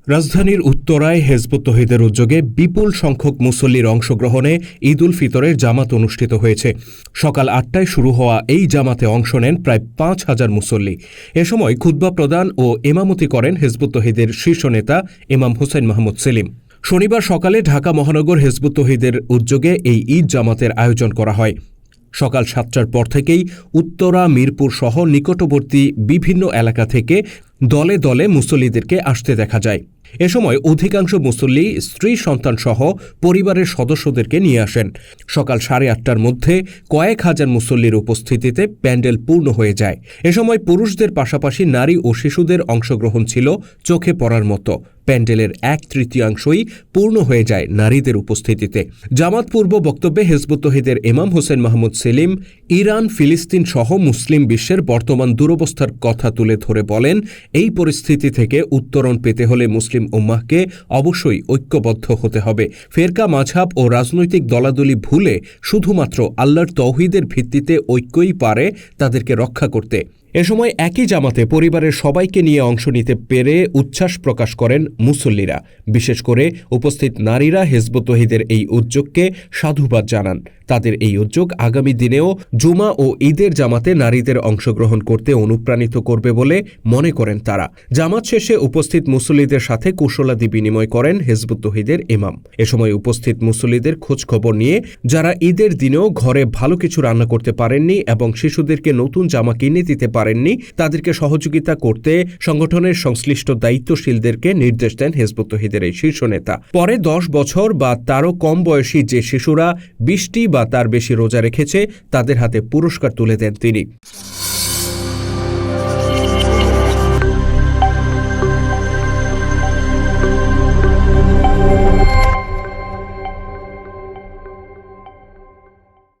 রাজধানীর উত্তরায় হেজবুত তৌহিদের উদ্যোগে বিপুল সংখ্যক মুসল্লির অংশগ্রহণে ঈদ উল ফিতরের জামাত অনুষ্ঠিত হয়েছে। সকাল ৮টায় শুরু হওয়া এই জামাতে অংশ নেন প্রায় ৫,০০০ মুসল্লি। এ সময় খুতবা প্রদান ও ইমামতি করেন হেজবুত তৌহিদের শীর্ষ নেতা ইমাম হুসাইন মাহমুদ সেলিম। শনিবার সকালে ঢাকা মহানগর হেজবুত তৌহিদের উদ্যোগে এই ঈদ জামাতের আয়োজন করা হয়। সকাল ৭টার পর থেকেই উত্তরা, মিরপুর সহ নিকটবর্তী বিভিন্ন এলাকা থেকে দলে দলে মুসল্লিদেরকে আসতে দেখা যায়। এ সময় অধিকাংশ মুসল্লি স্ত্রী সন্তান সহ পরিবারের সদস্যদেরকে নিয়ে আসেন। সকাল ৮:৩০টার মধ্যে কয়েক হাজার মুসল্লির উপস্থিতিতে প্যান্ডেল পূর্ণ হয়ে যায়। এ সময় পুরুষদের পাশাপাশি নারী ও শিশুদের অংশগ্রহণ ছিল চোখে পড়ার মতো। প্যান্ডেলের ১/৩ পূর্ণ হয়ে যায় নারীদের উপস্থিতিতে। জামাত পূর্ব বক্তব্যে হেজবুত তৌহিদের ইমাম হুসাইন মাহমুদ সেলিম ইরান, ফিলিস্তিন সহ মুসলিম বিশ্বের বর্তমান দুরবস্থার কথা তুলে ধরে বলেন, এই পরিস্থিতি থেকে উত্তরণ পেতে হলে মুসলিম উম্মাহকে অবশ্যই ঐক্যবদ্ধ হতে হবে। ফেরকা, মাযহাব ও রাজনৈতিক দলাদলি ভুলে শুধুমাত্র আল্লাহর তৌহিদের ভিত্তিতে ঐক্যই পারে তাদেরকে রক্ষা করতে। এ সময় একই জামাতে পরিবারের সবাইকে নিয়ে অংশ নিতে পেরে উচ্ছ্বাস প্রকাশ করেন মুসল্লিরা। বিশেষ করে উপস্থিত নারীরা হেজবুত তৌহিদের এই উদ্যোগকে সাধুবাদ জানান। তাদের এই উদ্যোগ আগামী দিনেও জুমা ও ঈদের জামাতে নারীদের অংশগ্রহণ করতে অনুপ্রাণিত করবে বলে মনে করেন তারা। জামাত শেষে উপস্থিত মুসল্লিদের সাথে কুশলাদি বিনিময় করেন হেজবুত তৌহিদের ইমাম। এ সময় উপস্থিত মুসল্লিদের খোঁজ খবর নিয়ে যারা ঈদের দিনেও ঘরে ভালো কিছু রান্না করতে পারেননি এবং শিশুদেরকে নতুন জামা কিনে দিতে পারেননি, তাদেরকে সহযোগিতা করতে সংগঠনের সংশ্লিষ্ট দায়িত্বশীলদেরকে নির্দেশ দেন হেজবুত তৌহিদের এই শীর্ষ নেতা। পরে ১০ বছর বা তারও কম বয়সী যে শিশুরা ২০টি বা তার বেশি রোজা রেখেছে তাদের হাতে পুরস্কার তুলে দেন তিনি।